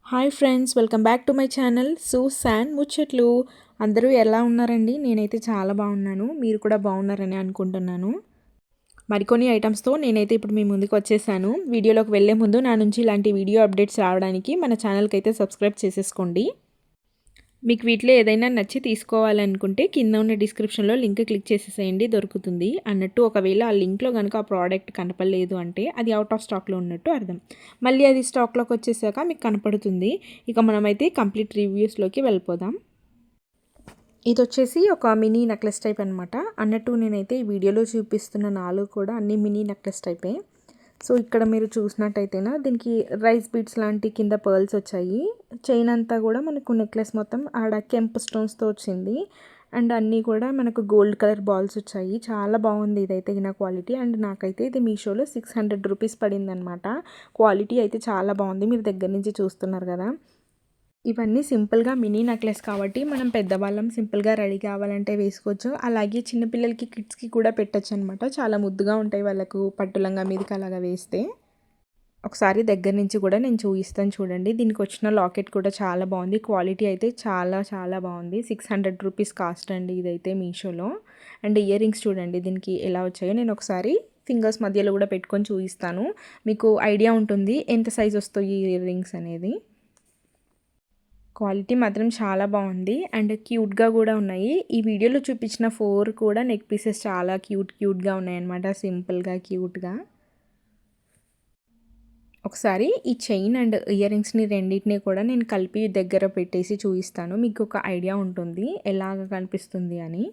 Hi friends, welcome back to my channel సూసాన్ ముచ్చట్లు. అందరూ ఎలా ఉన్నారండి? నేనైతే చాలా బాగున్నాను. మీరు కూడా బాగున్నారని అనుకుంటున్నాను. మరికొన్ని ఐటమ్స్తో నేనైతే ఇప్పుడు మీ ముందుకు వచ్చేసాను. వీడియోలోకి వెళ్ళే ముందు నా నుంచి ఇలాంటి వీడియో అప్డేట్స్ రావడానికి మన ఛానల్కి అయితే సబ్స్క్రైబ్ చేసేసుకోండి. మీకు వీటిలో ఏదైనా నచ్చి తీసుకోవాలనుకుంటే కింద ఉన్న డిస్క్రిప్షన్లో లింక్ క్లిక్ చేసేసేయండి, దొరుకుతుంది అన్నట్టు. ఒకవేళ ఆ లింక్లో కనుక ఆ ప్రోడక్ట్ కనపడలేదు అంటే అది అవుట్ ఆఫ్ స్టాక్లో ఉన్నట్టు అర్థం. మళ్ళీ అది స్టాక్లోకి వచ్చేసాక మీకు కనపడుతుంది. ఇక మనమైతే కంప్లీట్ రివ్యూస్లోకి వెళ్ళిపోదాం. ఇది వచ్చేసి ఒక మినీ నెక్లెస్ టైప్ అనమాట. అన్నట్టు నేనైతే ఈ వీడియోలో చూపిస్తున్న 4 కూడా అన్ని మినీ నెక్లెస్ టైపే. సో ఇక్కడ మీరు చూసినట్టయితేనా దీనికి రైస్ బీడ్స్ లాంటి కింద పర్ల్స్ వచ్చాయి. చైన్ అంతా కూడా మనకు నెక్లెస్ మొత్తం ఆడ కెంప్ స్టోన్స్తో వచ్చింది. అండ్ అన్నీ కూడా మనకు గోల్డ్ కలర్ బాల్స్ వచ్చాయి. చాలా బాగుంది ఇదైతే నా క్వాలిటీ. అండ్ నాకైతే ఇది మీషోలో 600 రూపీస్ పడింది అనమాట. క్వాలిటీ అయితే చాలా బాగుంది, మీరు దగ్గర నుంచి చూస్తున్నారు కదా. ఇవన్నీ సింపుల్గా మినీ నెక్లెస్ కాబట్టి మనం పెద్దవాళ్ళం సింపుల్గా రెడీ కావాలంటే వేసుకోవచ్చు. అలాగే చిన్నపిల్లలకి కిడ్స్కి కూడా పెట్టచ్చు అనమాట. చాలా ముద్దుగా ఉంటాయి వాళ్ళకు పట్టులంగా మీదకి అలాగా వేస్తే. ఒకసారి దగ్గర నుంచి కూడా నేను చూపిస్తాను చూడండి. దీనికి వచ్చిన లాకెట్ కూడా చాలా బాగుంది. క్వాలిటీ అయితే చాలా చాలా బాగుంది. 600 రూపీస్ కాస్ట్ అండి ఇదైతే మీషోలో. అండ్ ఇయర్ రింగ్స్ చూడండి దీనికి ఎలా వచ్చాయో. నేను ఒకసారి ఫింగర్స్ మధ్యలో కూడా పెట్టుకొని చూపిస్తాను, మీకు ఐడియా ఉంటుంది ఎంత సైజ్ వస్తాయి ఇయర్ రింగ్స్ అనేది. క్వాలిటీ మాత్రం చాలా బాగుంది అండ్ క్యూట్గా కూడా ఉన్నాయి. ఈ వీడియోలో చూపించిన 4 కూడా నెక్ పీసెస్ చాలా క్యూట్గా ఉన్నాయన్నమాట, సింపుల్గా క్యూట్గా. ఒకసారి ఈ చైన్ అండ్ ఇయర్ రింగ్స్ని రెండింటిని కూడా నేను కలిపి దగ్గర పెట్టేసి చూపిస్తాను, మీకు ఒక ఐడియా ఉంటుంది ఎలాగ కనిపిస్తుంది అని.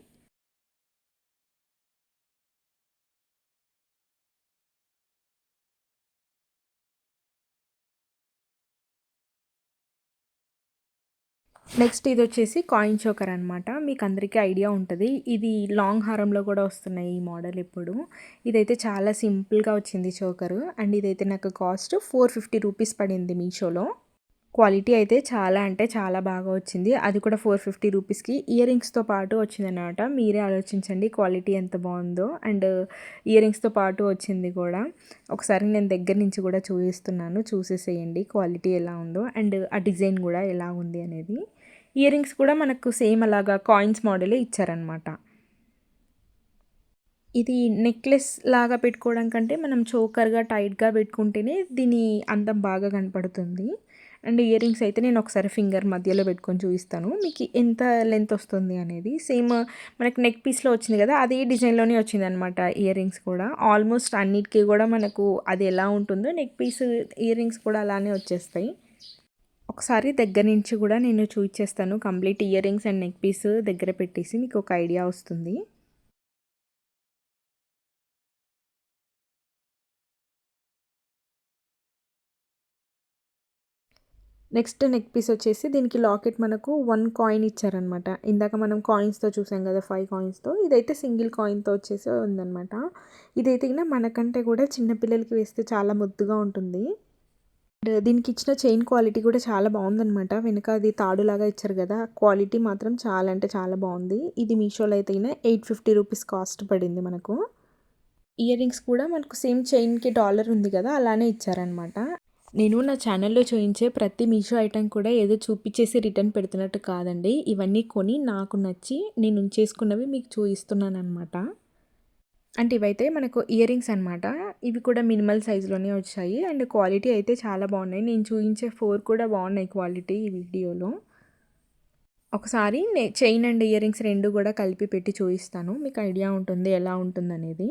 నెక్స్ట్ ఇది వచ్చేసి కాయిన్ చోకర్ అనమాట. మీకు అందరికీ ఐడియా ఉంటుంది, ఇది లాంగ్ హారంలో కూడా వస్తున్నాయి ఈ మోడల్ ఇప్పుడు. ఇదైతే చాలా సింపుల్గా వచ్చింది చోకరు. అండ్ ఇదైతే నాకు కాస్ట్ 450 రూపీస్ పడింది మీషోలో. క్వాలిటీ అయితే చాలా అంటే చాలా బాగా వచ్చింది, అది కూడా 450 రూపీస్కి ఇయర్ రింగ్స్తో పాటు వచ్చిందనమాట. మీరే ఆలోచించండి క్వాలిటీ ఎంత బాగుందో. అండ్ ఇయర్ రింగ్స్తో పాటు వచ్చింది కూడా. ఒకసారి నేను దగ్గర నుంచి కూడా చూపిస్తున్నాను, చూసేసేయండి క్వాలిటీ ఎలా ఉందో అండ్ ఆ డిజైన్ కూడా ఎలా ఉంది అనేది. ఇయర్ రింగ్స్ కూడా మనకు సేమ్ అలాగా కాయిన్స్ మోడలే ఇచ్చారనమాట. ఇది నెక్లెస్ లాగా పెట్టుకోవడం కంటే మనం చోకర్గా టైట్గా పెట్టుకుంటేనే దీని అందం బాగా కనపడుతుంది. అండ్ ఇయర్ రింగ్స్ అయితే నేను ఒకసారి ఫింగర్ మధ్యలో పెట్టుకొని చూపిస్తాను మీకు ఎంత లెంత్ వస్తుంది అనేది. సేమ్ మనకి నెక్ పీస్లో వచ్చింది కదా, అదే డిజైన్లోనే వచ్చింది అనమాట ఇయర్ రింగ్స్ కూడా. ఆల్మోస్ట్ అన్నిటికీ కూడా మనకు అది ఎలా ఉంటుందో నెక్ పీస్ ఇయర్ రింగ్స్ కూడా అలానే వచ్చేస్తాయి. ఒకసారి దగ్గర నుంచి కూడా నేను చూపించేస్తాను complete ear rings and neck piece దగ్గర పెట్టేసి, మీకు ఒక ఐడియా వస్తుంది. నెక్స్ట్ నెక్ పీస్ వచ్చేసి దీనికి లాకెట్ మనకు 1 కాయిన్ ఇచ్చారనమాట. ఇందాక మనం కాయిన్స్తో చూసాం కదా 5 కాయిన్స్తో, ఇదైతే సింగిల్ కాయిన్తో వచ్చేసి ఉందనమాట. ఇదైతే మనకంటే కూడా చిన్నపిల్లలకి వేస్తే చాలా ముద్దుగా ఉంటుంది. అండ్ దీనికి ఇచ్చిన చైన్ క్వాలిటీ కూడా చాలా బాగుందనమాట. వెనుక అది తాడులాగా ఇచ్చారు కదా, క్వాలిటీ మాత్రం చాలా అంటే చాలా బాగుంది. ఇది మీషోలో అయితే 850 రూపీస్ కాస్ట్ పడింది మనకు. ఇయర్ రింగ్స్ కూడా మనకు సేమ్ చైన్కి డాలర్ ఉంది కదా అలానే ఇచ్చారనమాట. నేను నా ఛానల్లో చూపించే ప్రతి మీషో ఐటెం కూడా ఏదో చూపించేసి రిటర్న్ పెడుతున్నట్టు కాదండి. ఇవన్నీ కొని నాకు నచ్చి నేను ఉంచేసుకున్నవి మీకు చూపిస్తున్నాను అనమాట. అంటే ఇవైతే మనకు ఇయర్ రింగ్స్ అనమాట. ఇవి కూడా మినిమల్ సైజులోనే వచ్చాయి అండ్ క్వాలిటీ అయితే చాలా బాగున్నాయి. నేను చూపించే 4 కూడా బాగున్నాయి క్వాలిటీ ఈ వీడియోలో. ఒకసారి చైన్ అండ్ ఇయర్ రింగ్స్ 2 కూడా కలిపి పెట్టి చూపిస్తాను, మీకు ఐడియా ఉంటుంది ఎలా ఉంటుందనేది.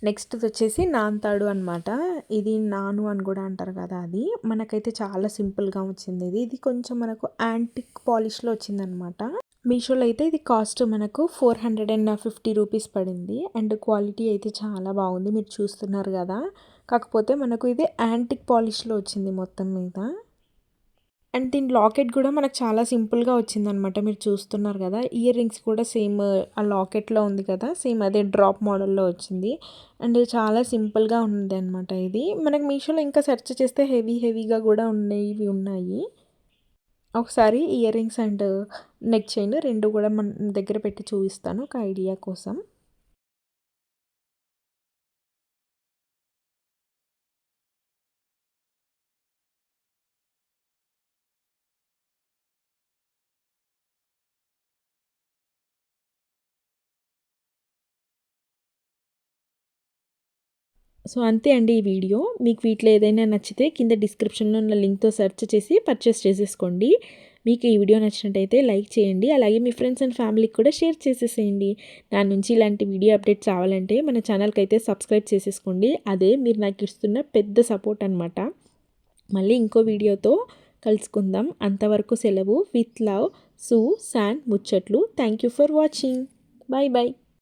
నెక్స్ట్ వచ్చేసి నాన్తాడు అనమాట. ఇది నాను అని కూడా అంటారు కదా, అది మనకైతే చాలా సింపుల్గా వచ్చింది. ఇది కొంచెం మనకు యాంటిక్ పాలిష్లో వచ్చిందనమాట. మీషోలో అయితే ఇది కాస్ట్ మనకు 450 రూపీస్ పడింది అండ్ క్వాలిటీ అయితే చాలా బాగుంది, మీరు చూస్తున్నారు కదా. కాకపోతే మనకు ఇది యాంటిక్ పాలిష్లో వచ్చింది మొత్తం మీద. అండ్ దీని లాకెట్ కూడా మనకు చాలా సింపుల్గా వచ్చిందనమాట. మీరు చూస్తున్నారు కదా, ఇయర్ రింగ్స్ కూడా సేమ్ ఆ లాకెట్లో ఉంది కదా, సేమ్ అదే డ్రాప్ మోడల్లో వచ్చింది. అండ్ చాలా సింపుల్గా ఉంది అనమాట. ఇది మనకు మీషోలో ఇంకా సెర్చ్ చేస్తే హెవీగా కూడా ఉన్నాయి. ఒకసారి year rings and neck chain రెండు కూడా మన దగ్గర పెట్టి చూపిస్తాను ఒక ఐడియా కోసం. సో అంతే అండి ఈ వీడియో. మీకు వీటిలో ఏదైనా నచ్చితే కింద డిస్క్రిప్షన్లో ఉన్న లింక్తో సెర్చ్ చేసి పర్చేస్ చేసేసుకోండి. మీకు ఈ వీడియో నచ్చినట్టయితే లైక్ చేయండి. అలాగే మీ ఫ్రెండ్స్ అండ్ ఫ్యామిలీకి కూడా షేర్ చేసేసేయండి. నా నుంచి ఇలాంటి వీడియో అప్డేట్స్ రావాలంటే మన ఛానల్కి అయితే సబ్స్క్రైబ్ చేసేసుకోండి. అదే మీరు నాకు ఇస్తున్న పెద్ద సపోర్ట్ అనమాట. మళ్ళీ ఇంకో వీడియోతో కలుసుకుందాం. అంతవరకు సెలవు. విత్ లవ్, సూ శాన్ ముచ్చట్లు. Thank you for watching. Bye bye.